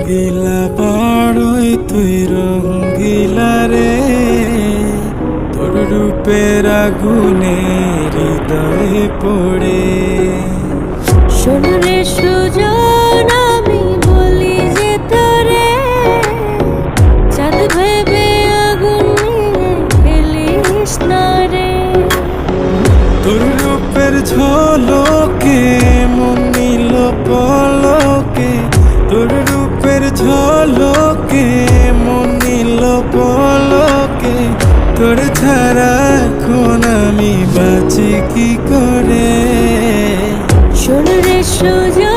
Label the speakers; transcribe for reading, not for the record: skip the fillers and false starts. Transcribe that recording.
Speaker 1: রঙ্গিলা পাড়ই তুই রঙ্গিলা রে, তোর রূপের আগুনে হৃদয়ে পড়ে।
Speaker 2: শোন রে সুজন, আমি বলি যে তোরে, চাঁদ ভেবে আগুন নিয়ে খেলিস না রে।
Speaker 1: তোর রূপের ঝলকে মন নিল পলকে, তোর রূপের ঝলকে মন নিল পলকে। তোর ছাড়া এখন আমি বাঁচি কি করে।
Speaker 2: শোন রে সুজন,